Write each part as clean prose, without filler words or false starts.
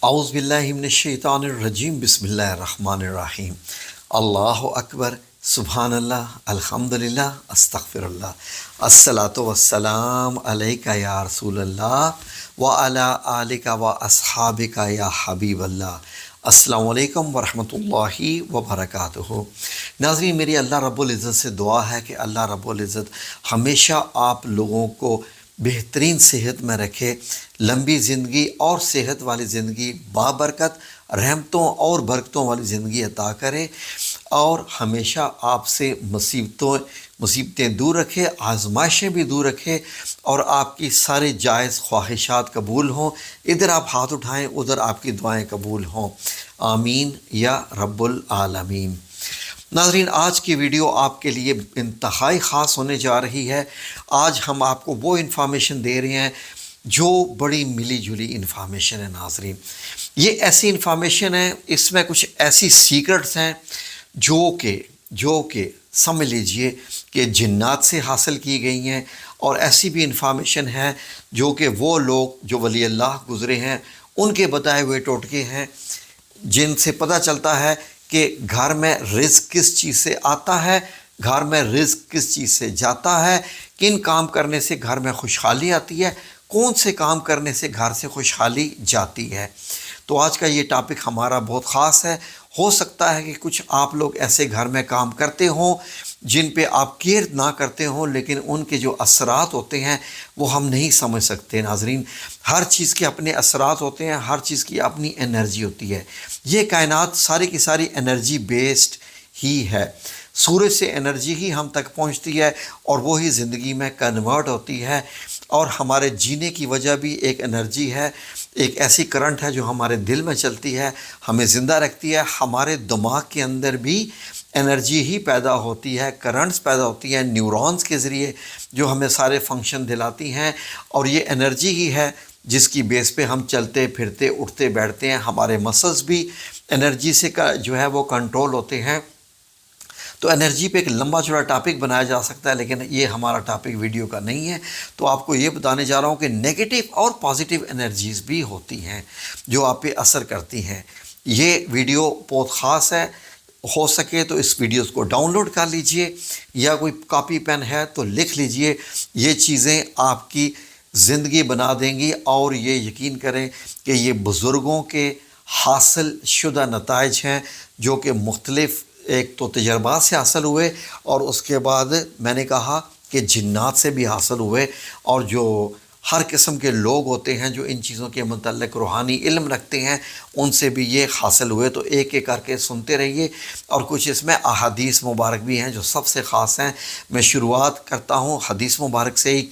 اعوذ باللہ من الشیطان الرجیم بسم اللہ الرحمن الرحیم اللہ اکبر سبحان اللہ الحمدللہ استغفر اللہ الصلاۃ والسلام علیک یا رسول اللہ وعلی آلک و اصحابک یا حبیب اللہ۔ السلام علیکم ورحمۃ اللہ وبرکاتہ۔ ناظرین، میری اللہ رب العزت سے دعا ہے کہ اللہ رب العزت ہمیشہ آپ لوگوں کو بہترین صحت میں رکھے، لمبی زندگی اور صحت والی زندگی، بابرکت رحمتوں اور برکتوں والی زندگی عطا کرے، اور ہمیشہ آپ سے مصیبتیں دور رکھے، آزمائشیں بھی دور رکھے، اور آپ کی سارے جائز خواہشات قبول ہوں۔ ادھر آپ ہاتھ اٹھائیں، ادھر آپ کی دعائیں قبول ہوں، آمین یا رب العالمین۔ ناظرین، آج کی ویڈیو آپ کے لیے انتہائی خاص ہونے جا رہی ہے۔ آج ہم آپ کو وہ انفارمیشن دے رہے ہیں جو بڑی ملی جلی انفارمیشن ہے۔ ناظرین، یہ ایسی انفارمیشن ہے، اس میں کچھ ایسی سیکرٹس ہیں جو کہ سمجھ لیجئے کہ جنات سے حاصل کی گئی ہیں، اور ایسی بھی انفارمیشن ہے جو کہ وہ لوگ جو ولی اللہ گزرے ہیں ان کے بتائے ہوئے ٹوٹکے ہیں، جن سے پتہ چلتا ہے کہ گھر میں رزق کس چیز سے آتا ہے، گھر میں رزق کس چیز سے جاتا ہے، کن کام کرنے سے گھر میں خوشحالی آتی ہے، کون سے کام کرنے سے گھر سے خوشحالی جاتی ہے۔ تو آج کا یہ ٹاپک ہمارا بہت خاص ہے۔ ہو سکتا ہے کہ کچھ آپ لوگ ایسے گھر میں کام کرتے ہوں جن پہ آپ کیئر نہ کرتے ہوں، لیکن ان کے جو اثرات ہوتے ہیں وہ ہم نہیں سمجھ سکتے۔ ناظرین، ہر چیز کے اپنے اثرات ہوتے ہیں، ہر چیز کی اپنی انرجی ہوتی ہے۔ یہ کائنات ساری کی ساری انرجی بیسڈ ہی ہے۔ سورج سے انرجی ہی ہم تک پہنچتی ہے اور وہی زندگی میں کنورٹ ہوتی ہے، اور ہمارے جینے کی وجہ بھی ایک انرجی ہے، ایک ایسی کرنٹ ہے جو ہمارے دل میں چلتی ہے، ہمیں زندہ رکھتی ہے۔ ہمارے دماغ کے اندر بھی انرجی ہی پیدا ہوتی ہے، کرنٹس پیدا ہوتی ہیں نیورونز کے ذریعے جو ہمیں سارے فنکشن دلاتی ہیں، اور یہ انرجی ہی ہے جس کی بیس پہ ہم چلتے پھرتے اٹھتے بیٹھتے ہیں۔ ہمارے مسلز بھی انرجی سے جو ہے وہ کنٹرول ہوتے ہیں۔ تو انرجی پہ ایک لمبا چوڑا ٹاپک بنایا جا سکتا ہے، لیکن یہ ہمارا ٹاپک ویڈیو کا نہیں ہے۔ تو آپ کو یہ بتانے جا رہا ہوں کہ نیگیٹو اور پازیٹیو انرجیز بھی ہوتی ہیں جو آپ پہ اثر کرتی ہیں۔ یہ ویڈیو بہت خاص ہے، ہو سکے تو اس ویڈیوز کو ڈاؤن لوڈ کر لیجئے، یا کوئی کاپی پین ہے تو لکھ لیجئے۔ یہ چیزیں آپ کی زندگی بنا دیں گی، اور یہ یقین کریں کہ یہ بزرگوں کے حاصل شدہ نتائج ہیں جو کہ مختلف ایک تو تجربات سے حاصل ہوئے، اور اس کے بعد میں نے کہا کہ جنات سے بھی حاصل ہوئے، اور جو ہر قسم کے لوگ ہوتے ہیں جو ان چیزوں کے متعلق روحانی علم رکھتے ہیں ان سے بھی یہ حاصل ہوئے۔ تو ایک ایک کر کے سنتے رہیے، اور کچھ اس میں احادیث مبارک بھی ہیں جو سب سے خاص ہیں۔ میں شروعات کرتا ہوں حدیث مبارک سے ہی،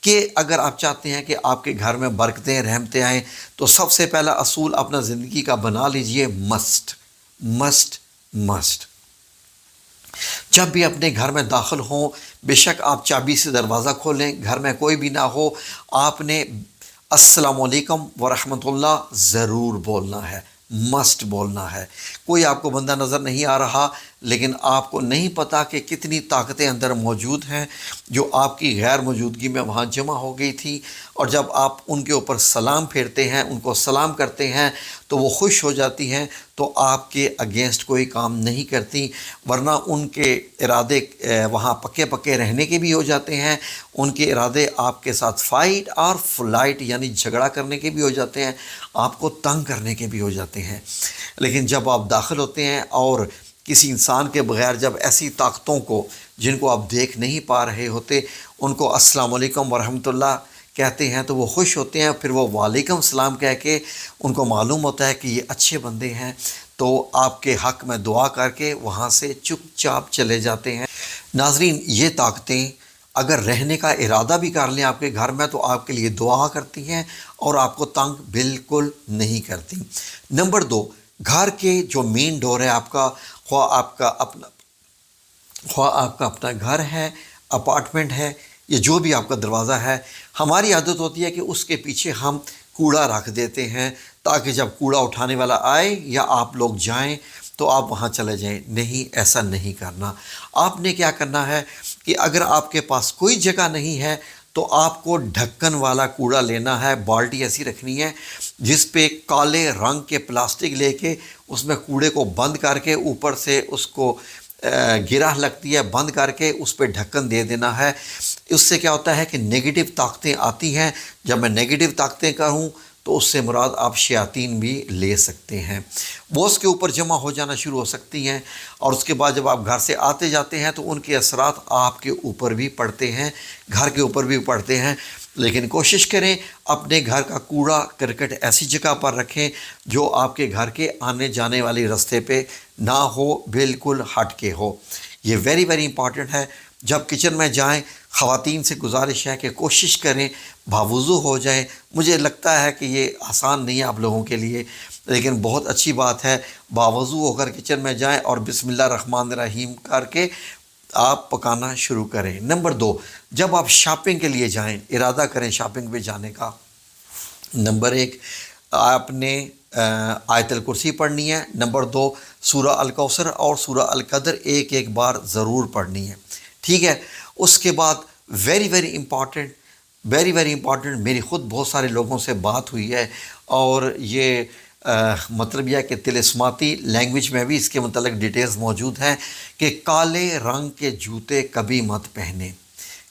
کہ اگر آپ چاہتے ہیں کہ آپ کے گھر میں برکتیں رحمتیں آئیں تو سب سے پہلا اصول اپنا زندگی کا بنا لیجئے، مسٹ۔ جب بھی اپنے گھر میں داخل ہوں، بے شک آپ چابی سے دروازہ کھولیں، گھر میں کوئی بھی نہ ہو، آپ نے السلام علیکم ورحمۃ اللہ ضرور بولنا ہے، مسٹ بولنا ہے۔ کوئی آپ کو بندہ نظر نہیں آ رہا، لیکن آپ کو نہیں پتہ کہ کتنی طاقتیں اندر موجود ہیں جو آپ کی غیر موجودگی میں وہاں جمع ہو گئی تھی، اور جب آپ ان کے اوپر سلام پھیرتے ہیں، ان کو سلام کرتے ہیں تو وہ خوش ہو جاتی ہیں، تو آپ کے اگینسٹ کوئی کام نہیں کرتی، ورنہ ان کے ارادے وہاں پکے رہنے کے بھی ہو جاتے ہیں، ان کے ارادے آپ کے ساتھ فائٹ اور فلائٹ یعنی جھگڑا کرنے کے بھی ہو جاتے ہیں، آپ کو تنگ کرنے کے بھی ہو جاتے ہیں۔ لیکن جب آپ داخل ہوتے ہیں اور کسی انسان کے بغیر جب ایسی طاقتوں کو جن کو آپ دیکھ نہیں پا رہے ہوتے ان کو السلام علیکم ورحمۃ اللہ کہتے ہیں تو وہ خوش ہوتے ہیں، پھر وہ وعلیکم السلام کہہ کے ان کو معلوم ہوتا ہے کہ یہ اچھے بندے ہیں، تو آپ کے حق میں دعا کر کے وہاں سے چپ چاپ چلے جاتے ہیں۔ ناظرین، یہ طاقتیں اگر رہنے کا ارادہ بھی کر لیں آپ کے گھر میں تو آپ کے لیے دعا کرتی ہیں اور آپ کو تنگ بالکل نہیں کرتی۔ نمبر 2، گھر کے جو مین ڈور ہے آپ کا، خواہ آپ کا اپنا گھر ہے، اپارٹمنٹ ہے، یا جو بھی آپ کا دروازہ ہے، ہماری عادت ہوتی ہے کہ اس کے پیچھے ہم کوڑا رکھ دیتے ہیں تاکہ جب کوڑا اٹھانے والا آئے یا آپ لوگ جائیں تو آپ وہاں چلے جائیں۔ نہیں، ایسا نہیں کرنا۔ آپ نے کیا کرنا ہے کہ اگر آپ کے پاس کوئی جگہ نہیں ہے تو آپ کو ڈھکن والا کوڑا لینا ہے، بالٹی ایسی رکھنی ہے جس پہ کالے رنگ کے پلاسٹک لے کے اس میں کوڑے کو بند کر کے اوپر سے اس کو گرہ لگتی ہے، بند کر کے اس پہ ڈھکن دے دینا ہے۔ اس سے کیا ہوتا ہے کہ نگیٹو طاقتیں آتی ہیں، جب میں نگیٹو طاقتیں کہوں تو اس سے مراد آپ شیاطین بھی لے سکتے ہیں، وہ اس کے اوپر جمع ہو جانا شروع ہو سکتی ہیں، اور اس کے بعد جب آپ گھر سے آتے جاتے ہیں تو ان کے اثرات آپ کے اوپر بھی پڑتے ہیں، گھر کے اوپر بھی پڑتے ہیں۔ لیکن کوشش کریں اپنے گھر کا کوڑا کرکٹ ایسی جگہ پر رکھیں جو آپ کے گھر کے آنے جانے والے راستے پہ نہ ہو، بالکل ہٹ کے ہو۔ یہ ویری ویری امپورٹنٹ ہے۔ جب کچن میں جائیں، خواتین سے گزارش ہے کہ کوشش کریں باوضو ہو جائیں۔ مجھے لگتا ہے کہ یہ آسان نہیں ہے آپ لوگوں کے لیے، لیکن بہت اچھی بات ہے، باوضو ہو کر کچن میں جائیں اور بسم اللہ الرحمن الرحیم کر کے آپ پکانا شروع کریں۔ نمبر 2، جب آپ شاپنگ کے لیے جائیں، ارادہ کریں شاپنگ پہ جانے کا۔ نمبر 1، آپ نے آیت الکرسی پڑھنی ہے۔ نمبر 2، سورہ الکوثر اور سورہ القدر ایک ایک بار ضرور پڑھنی ہے، ٹھیک ہے۔ اس کے بعد ویری ویری امپورٹنٹ، میری خود بہت سارے لوگوں سے بات ہوئی ہے، اور یہ مطلب یہ ہے کہ طلسماتی لینگویج میں بھی اس کے متعلق ڈیٹیلز موجود ہیں کہ کالے رنگ کے جوتے کبھی مت پہنیں۔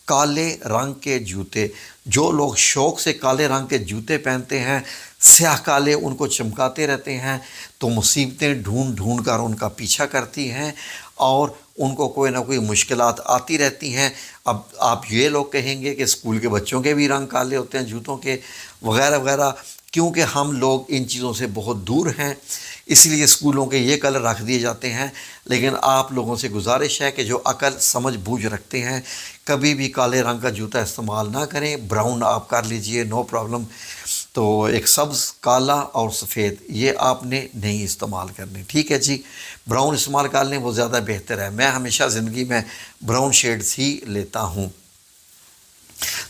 کالے رنگ کے جوتے، جو لوگ شوق سے کالے رنگ کے جوتے پہنتے ہیں، سیاہ کالے ان کو چمکاتے رہتے ہیں، تو مصیبتیں ڈھونڈ ڈھونڈ کر ان کا پیچھا کرتی ہیں اور ان کو کوئی نہ کوئی مشکلات آتی رہتی ہیں۔ اب آپ یہ لوگ کہیں گے کہ اسکول کے بچوں کے بھی رنگ کالے ہوتے ہیں جوتوں کے، وغیرہ وغیرہ، کیونکہ ہم لوگ ان چیزوں سے بہت دور ہیں، اس لیے اسکولوں کے یہ کلر رکھ دیے جاتے ہیں۔ لیکن آپ لوگوں سے گزارش ہے کہ جو عقل سمجھ بوجھ رکھتے ہیں، کبھی بھی کالے رنگ کا جوتا استعمال نہ کریں، براؤن آپ کر لیجئے، نو پرابلم۔ تو ایک سبز، کالا اور سفید یہ آپ نے نہیں استعمال کرنے، ٹھیک ہے جی۔ براؤن استعمال کر لیں، وہ زیادہ بہتر ہے۔ میں ہمیشہ زندگی میں براؤن شیڈز ہی لیتا ہوں۔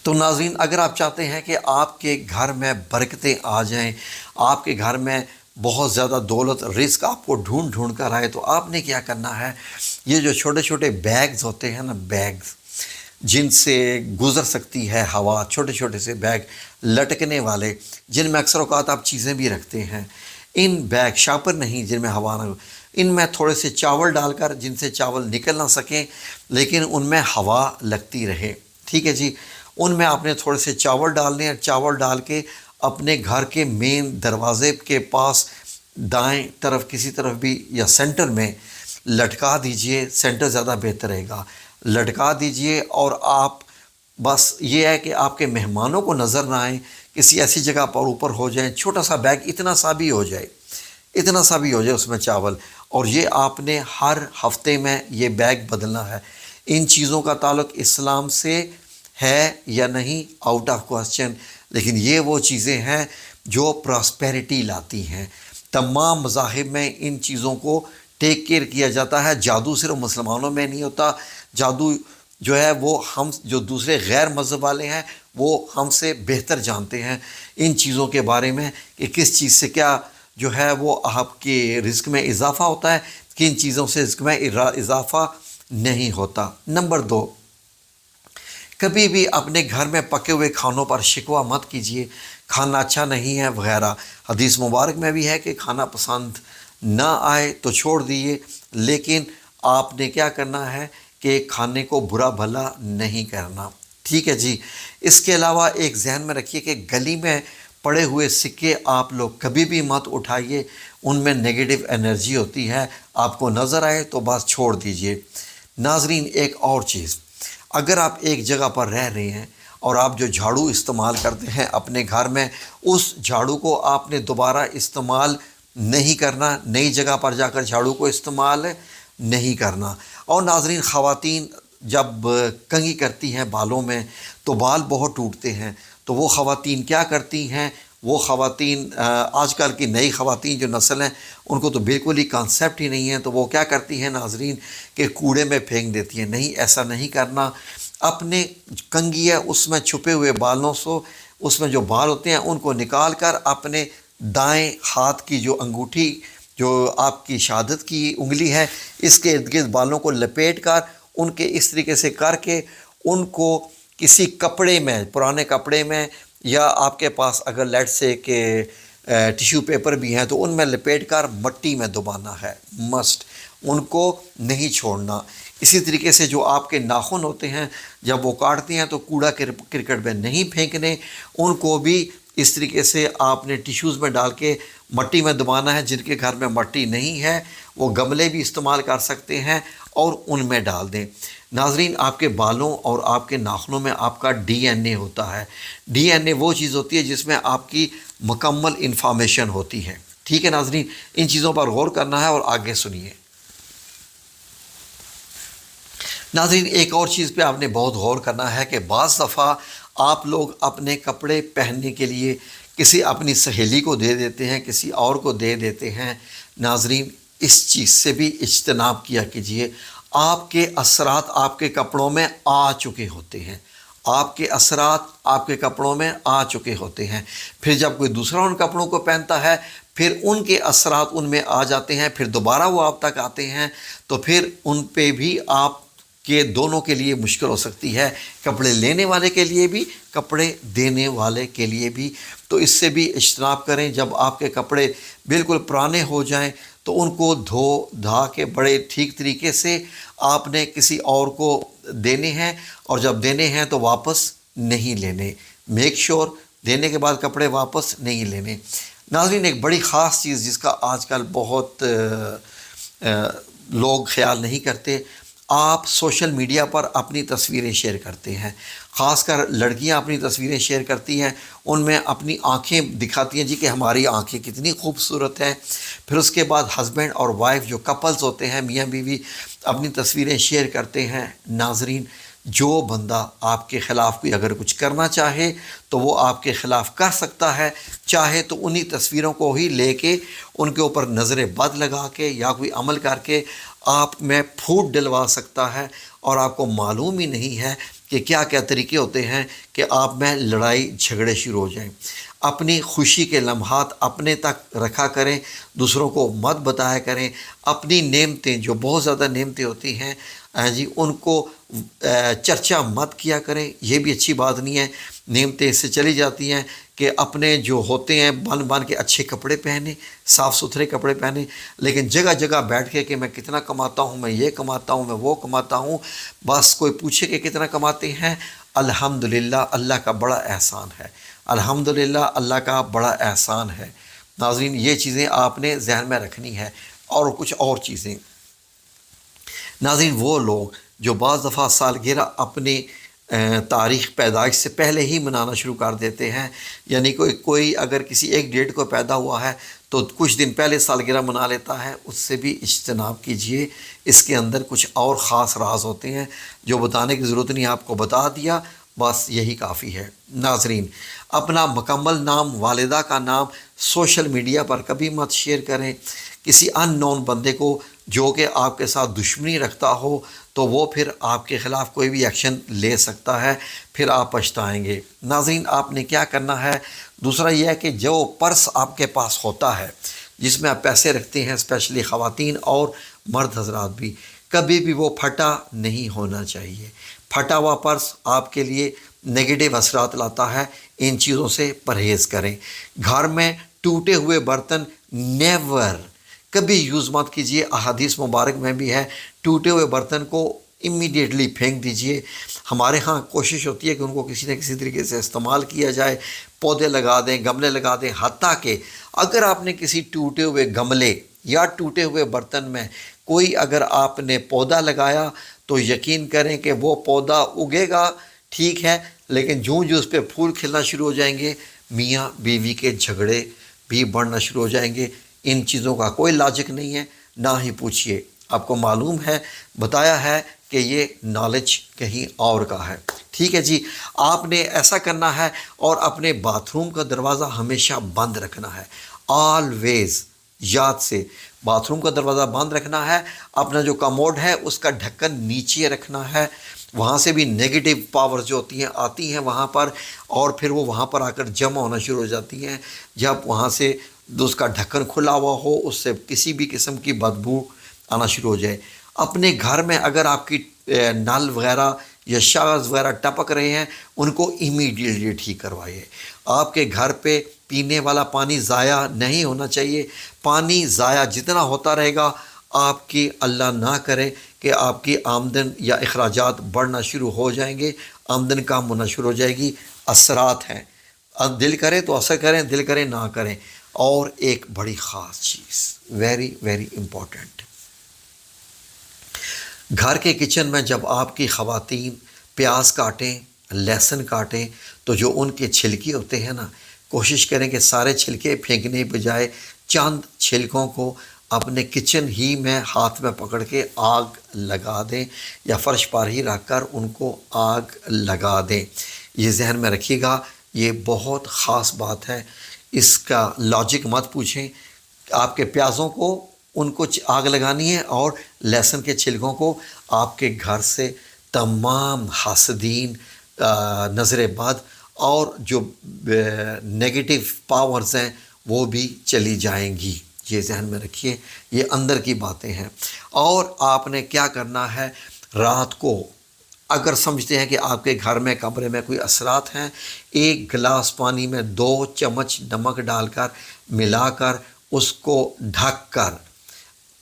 تو ناظرین، اگر آپ چاہتے ہیں کہ آپ کے گھر میں برکتیں آ جائیں، آپ کے گھر میں بہت زیادہ دولت، رزق آپ کو ڈھونڈ ڈھونڈ کر آئے، تو آپ نے کیا کرنا ہے، یہ جو چھوٹے چھوٹے بیگز ہوتے ہیں نا، بیگز جن سے گزر سکتی ہے ہوا، چھوٹے چھوٹے سے بیگ لٹکنے والے، جن میں اکثر اوقات آپ چیزیں بھی رکھتے ہیں، ان بیگ، شاپر نہیں جن میں ہوا نہ ہو، ان میں تھوڑے سے چاول ڈال کر، جن سے چاول نکل نہ سکیں لیکن ان میں ہوا لگتی رہے، ٹھیک ہے جی۔ ان میں آپ نے تھوڑے سے چاول ڈالنے ہیں، چاول ڈال کے اپنے گھر کے مین دروازے کے پاس دائیں طرف کسی طرف بھی یا سینٹر میں لٹکا دیجئے، سینٹر زیادہ بہتر رہے گا، لٹکا دیجئے۔ اور آپ بس یہ ہے کہ آپ کے مہمانوں کو نظر نہ آئیں، کسی ایسی جگہ پر اوپر ہو جائیں، چھوٹا سا بیگ، اتنا سا بھی ہو جائے اس میں چاول، اور یہ آپ نے ہر ہفتے میں یہ بیگ بدلنا ہے۔ ان چیزوں کا تعلق اسلام سے ہے یا نہیں، آؤٹ آف کوسچن، لیکن یہ وہ چیزیں ہیں جو پراسپیرٹی لاتی ہیں۔ تمام مذاہب میں ان چیزوں کو ٹیک کیئر کیا جاتا ہے۔ جادو صرف مسلمانوں میں نہیں ہوتا، جادو جو ہے وہ ہم جو دوسرے غیر مذہب والے ہیں وہ ہم سے بہتر جانتے ہیں ان چیزوں کے بارے میں، کہ کس چیز سے کیا جو ہے وہ آپ کے رزق میں اضافہ ہوتا ہے، کن چیزوں سے رزق میں اضافہ نہیں ہوتا۔ نمبر 2، کبھی بھی اپنے گھر میں پکے ہوئے کھانوں پر شکوہ مت کیجیے، کھانا اچھا نہیں ہے وغیرہ۔ حدیث مبارک میں بھی ہے کہ کھانا پسند نہ آئے تو چھوڑ دیجیے، لیکن آپ نے کیا کرنا ہے کہ کھانے کو برا بھلا نہیں کرنا، ٹھیک ہے جی۔ اس کے علاوہ ایک ذہن میں رکھیے کہ گلی میں پڑے ہوئے سکے آپ لوگ کبھی بھی مت اٹھائیے، ان میں نگیٹو انرجی ہوتی ہے، آپ کو نظر آئے تو بس چھوڑ دیجیے۔ ناظرین، ایک اور چیز، اگر آپ ایک جگہ پر رہ رہے ہیں اور آپ جو جھاڑو استعمال کرتے ہیں اپنے گھر میں، اس جھاڑو کو آپ نے دوبارہ استعمال نہیں کرنا، نئی جگہ پر جا کر جھاڑو کو استعمال نہیں کرنا۔ اور ناظرین، خواتین جب کنگھی کرتی ہیں بالوں میں تو بال بہت ٹوٹتے ہیں، تو وہ خواتین کیا کرتی ہیں، وہ خواتین آج کل کی نئی خواتین جو نسل ہیں ان کو تو بالکل ہی کانسیپٹ ہی نہیں ہے، تو وہ کیا کرتی ہیں ناظرین کہ کوڑے میں پھینک دیتی ہیں۔ نہیں، ایسا نہیں کرنا۔ اپنے کنگھی ہے اس میں چھپے ہوئے بالوں سے، اس میں جو بال ہوتے ہیں ان کو نکال کر اپنے دائیں ہاتھ کی جو انگوٹھی، جو آپ کی شہادت کی انگلی ہے، اس کے ارد گرد بالوں کو لپیٹ کر ان کے اس طریقے سے کر کے ان کو کسی کپڑے میں، پرانے کپڑے میں، یا آپ کے پاس اگر لیٹ سے کہ ٹیشو پیپر بھی ہیں تو ان میں لپیٹ کر مٹی میں دبانا ہے، مسٹ، ان کو نہیں چھوڑنا۔ اسی طریقے سے جو آپ کے ناخن ہوتے ہیں جب وہ کاٹتے ہیں تو کوڑا کرکٹ میں نہیں پھینکنے، ان کو بھی اس طریقے سے آپ نے ٹیشوز میں ڈال کے مٹی میں دبانا ہے۔ جن کے گھر میں مٹی نہیں ہے وہ گملے بھی استعمال کر سکتے ہیں اور ان میں ڈال دیں۔ ناظرین، آپ کے بالوں اور آپ کے ناخنوں میں آپ کا ڈی این اے ہوتا ہے۔ ڈی این اے وہ چیز ہوتی ہے جس میں آپ کی مکمل انفارمیشن ہوتی ہے۔ ٹھیک ہے ناظرین، ان چیزوں پر غور کرنا ہے اور آگے سنیے۔ ناظرین، ایک اور چیز پہ آپ نے بہت غور کرنا ہے کہ بعض دفعہ آپ لوگ اپنے کپڑے پہننے کے لیے کسی اپنی سہیلی کو دے دیتے ہیں، کسی اور کو دے دیتے ہیں۔ ناظرین، اس چیز سے بھی اجتناب کیا کیجیے۔ آپ کے اثرات آپ کے کپڑوں میں آ چکے ہوتے ہیں، آپ کے اثرات آپ کے کپڑوں میں آ چکے ہوتے ہیں۔ پھر جب کوئی دوسرا ان کپڑوں کو پہنتا ہے پھر ان کے اثرات ان میں آ جاتے ہیں، پھر دوبارہ وہ آپ تک آتے ہیں تو پھر ان پہ بھی آپ کہ دونوں کے لیے مشکل ہو سکتی ہے، کپڑے لینے والے کے لیے بھی، کپڑے دینے والے کے لیے بھی۔ تو اس سے بھی اجتناب کریں۔ جب آپ کے کپڑے بالکل پرانے ہو جائیں تو ان کو دھو دھا کے بڑے ٹھیک طریقے سے آپ نے کسی اور کو دینے ہیں، اور جب دینے ہیں تو واپس نہیں لینے۔ میک شور دینے کے بعد کپڑے واپس نہیں لینے۔ ناظرین، ایک بڑی خاص چیز جس کا آج کل بہت لوگ خیال نہیں کرتے، آپ سوشل میڈیا پر اپنی تصویریں شیئر کرتے ہیں، خاص کر لڑکیاں اپنی تصویریں شیئر کرتی ہیں، ان میں اپنی آنکھیں دکھاتی ہیں جی کہ ہماری آنکھیں کتنی خوبصورت ہیں۔ پھر اس کے بعد ہسبینڈ اور وائف جو کپلز ہوتے ہیں، میاں بیوی، اپنی تصویریں شیئر کرتے ہیں۔ ناظرین، جو بندہ آپ کے خلاف کوئی اگر کچھ کرنا چاہے تو وہ آپ کے خلاف کر سکتا ہے، چاہے تو انہی تصویروں کو ہی لے کے ان کے اوپر نظر بد لگا کے یا کوئی عمل کر کے آپ میں پھوٹ ڈلوا سکتا ہے، اور آپ کو معلوم ہی نہیں ہے کہ کیا کیا طریقے ہوتے ہیں کہ آپ میں لڑائی جھگڑے شروع ہو جائیں۔ اپنی خوشی کے لمحات اپنے تک رکھا کریں، دوسروں کو مت بتایا کریں۔ اپنی نعمتیں جو بہت زیادہ نعمتیں ہوتی ہیں جی، ان کو چرچا مت کیا کریں، یہ بھی اچھی بات نہیں ہے۔ نعمتیں اس سے چلی جاتی ہیں کہ اپنے جو ہوتے ہیں بن بن کے اچھے کپڑے پہنے، صاف ستھرے کپڑے پہنے، لیکن جگہ جگہ بیٹھ کے کہ میں کتنا کماتا ہوں، میں یہ کماتا ہوں، میں وہ کماتا ہوں، بس کوئی پوچھے کہ کتنا کماتے ہیں۔ الحمدللہ، اللہ کا بڑا احسان ہے، الحمدللہ اللہ کا بڑا احسان ہے۔ ناظرین، یہ چیزیں آپ نے ذہن میں رکھنی ہے۔ اور کچھ اور چیزیں ناظرین، وہ لوگ جو بعض دفعہ سالگرہ اپنی تاریخ پیدائش سے پہلے ہی منانا شروع کر دیتے ہیں، یعنی کوئی اگر کسی ایک ڈیٹ کو پیدا ہوا ہے تو کچھ دن پہلے سالگرہ منا لیتا ہے، اس سے بھی اجتناب کیجیے۔ اس کے اندر کچھ اور خاص راز ہوتے ہیں جو بتانے کی ضرورت نہیں، آپ کو بتا دیا، بس یہی کافی ہے۔ ناظرین، اپنا مکمل نام، والدہ کا نام سوشل میڈیا پر کبھی مت شیئر کریں۔ کسی ان نون بندے کو جو کہ آپ کے ساتھ دشمنی رکھتا ہو تو وہ پھر آپ کے خلاف کوئی بھی ایکشن لے سکتا ہے، پھر آپ پچھتائیں گے۔ ناظرین، آپ نے کیا کرنا ہے، دوسرا یہ ہے کہ جو پرس آپ کے پاس ہوتا ہے جس میں آپ پیسے رکھتے ہیں، اسپیشلی خواتین اور مرد حضرات بھی، کبھی بھی وہ پھٹا نہیں ہونا چاہیے۔ پھٹا ہوا پرس آپ کے لیے نگیٹو اثرات لاتا ہے، ان چیزوں سے پرہیز کریں۔ گھر میں ٹوٹے ہوئے برتن نیور کبھی یوز مت کیجیے۔ احادیث مبارک میں بھی ہے، ٹوٹے ہوئے برتن کو امیڈیٹلی پھینک دیجیے۔ ہمارے ہاں کوشش ہوتی ہے کہ ان کو کسی نہ کسی طریقے سے استعمال کیا جائے، پودے لگا دیں، گملے لگا دیں، حتیٰ کہ اگر آپ نے کسی ٹوٹے ہوئے گملے یا ٹوٹے ہوئے برتن میں کوئی اگر آپ نے پودا لگایا تو یقین کریں کہ وہ پودا اگے گا، ٹھیک ہے، لیکن جوں اس پہ پھول کھلنا شروع ہو جائیں گے، میاں بیوی کے جھگڑے بھی بڑھنا شروع ہو جائیں گے۔ ان چیزوں کا کوئی لاجک نہیں ہے، نہ ہی پوچھیے۔ آپ کو معلوم ہے، بتایا ہے کہ یہ نالج کہیں اور کا ہے، ٹھیک ہے جی۔ آپ نے ایسا کرنا ہے، اور اپنے باتھ روم کا دروازہ ہمیشہ بند رکھنا ہے، آلویز، یاد سے باتھ روم کا دروازہ بند رکھنا ہے۔ اپنا جو کموڈ ہے اس کا ڈھکن نیچے رکھنا ہے، وہاں سے بھی نگیٹو پاورز جو ہوتی ہیں آتی ہیں وہاں پر، اور پھر وہ وہاں پر آ کر جمع ہونا شروع ہو جاتی ہیں۔ جب وہاں سے اس کا ڈھکن کھلا ہوا ہو، اس سے کسی بھی قسم کی بدبو آنا شروع ہو جائے۔ اپنے گھر میں اگر آپ کی نل وغیرہ یا شاز وغیرہ ٹپک رہے ہیں ان کو امیڈیٹلی ٹھیک کروائیے۔ آپ کے گھر پہ پینے والا پانی ضائع نہیں ہونا چاہیے۔ پانی ضائع جتنا ہوتا رہے گا، آپ کی اللہ نہ کرے کہ آپ کی آمدن یا اخراجات بڑھنا شروع ہو جائیں گے، آمدن کم ہونا شروع ہو جائے گی۔ اثرات ہیں، اب دل کرے تو اثر کریں، دل کرے نہ کریں۔ اور ایک بڑی خاص چیز، ویری ویری امپورٹنٹ، گھر کے کچن میں جب آپ کی خواتین پیاز کاٹیں، لہسن کاٹیں، تو جو ان کے چھلکے ہوتے ہیں نا، کوشش کریں کہ سارے چھلکے پھینکنے بجائے چند چھلکوں کو اپنے کچن ہی میں ہاتھ میں پکڑ کے آگ لگا دیں، یا فرش پر ہی رکھ کر ان کو آگ لگا دیں۔ یہ ذہن میں رکھیے گا، یہ بہت خاص بات ہے۔ اس کا لاجک مت پوچھیں۔ آپ کے پیازوں کو ان کو آگ لگانی ہے، اور لہسن کے چھلکوں کو آپ کے گھر سے تمام حاسدین، نظر بد اور جو نیگیٹو پاورز ہیں وہ بھی چلی جائیں گی۔ یہ ذہن میں رکھیے، یہ اندر کی باتیں ہیں۔ اور آپ نے کیا کرنا ہے، رات کو اگر سمجھتے ہیں کہ آپ کے گھر میں کمرے میں کوئی اثرات ہیں، ایک گلاس پانی میں 2 چمچ نمک ڈال کر ملا کر اس کو ڈھک کر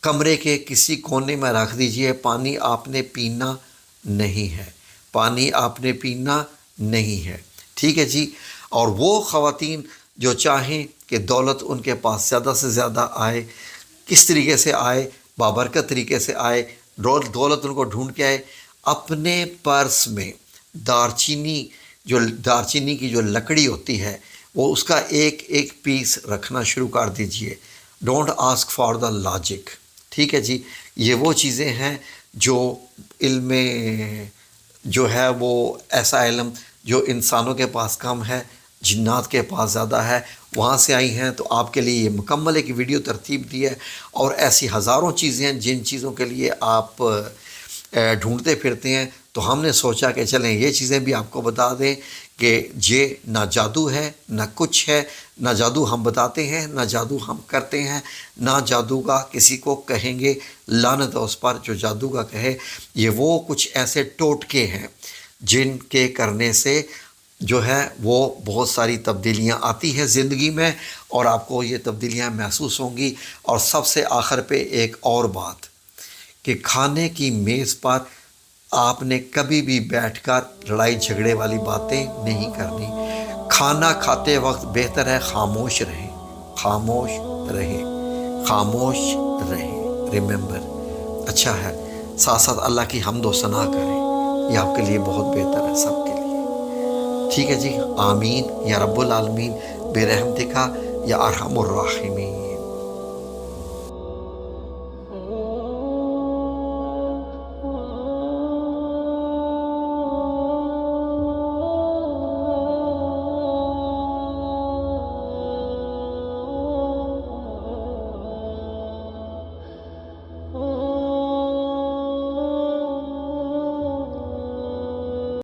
کمرے کے کسی کونے میں رکھ دیجئے۔ پانی آپ نے پینا نہیں ہے، پانی آپ نے پینا نہیں ہے، ٹھیک ہے جی۔ اور وہ خواتین جو چاہیں کہ دولت ان کے پاس زیادہ سے زیادہ آئے، کس طریقے سے آئے، بابرکت طریقے سے آئے، دولت ان کو ڈھونڈ کے آئے، اپنے پرس میں دارچینی کی جو لکڑی ہوتی ہے، وہ اس کا ایک ایک پیس رکھنا شروع کر دیجئے۔ Don't ask for the logic, ٹھیک ہے جی۔ یہ وہ چیزیں ہیں جو علم جو ہے وہ ایسا علم جو انسانوں کے پاس کم ہے، جنات کے پاس زیادہ ہے، وہاں سے آئی ہیں۔ تو آپ کے لیے یہ مکمل ایک ویڈیو ترتیب دی ہے، اور ایسی ہزاروں چیزیں ہیں جن چیزوں کے لیے آپ ڈھونڈتے پھرتے ہیں۔ تو ہم نے سوچا کہ چلیں یہ چیزیں بھی آپ کو بتا دیں کہ یہ نہ جادو ہے نہ کچھ ہے، نہ جادو ہم بتاتے ہیں، نہ جادو ہم کرتے ہیں، نہ جادو کا کسی کو کہیں گے، لعنت ہے اس پر جو جادو کا کہے۔ یہ وہ کچھ ایسے ٹوٹکے ہیں جن کے کرنے سے جو ہے وہ بہت ساری تبدیلیاں آتی ہیں زندگی میں، اور آپ کو یہ تبدیلیاں محسوس ہوں گی۔ اور سب سے آخر پہ ایک اور بات، کہ کھانے کی میز پر آپ نے کبھی بھی بیٹھ کر لڑائی جھگڑے والی باتیں نہیں کرنی۔ کھانا کھاتے وقت بہتر ہے خاموش رہیں، خاموش رہیں، خاموش رہیں، ریممبر، اچھا ہے۔ ساتھ ساتھ اللہ کی حمد و ثنا کریں، یہ آپ کے لیے بہت بہتر ہے، سب کے لیے، ٹھیک ہے جی۔ آمین یا رب العالمین برحمتک یا ارحم الراحمین۔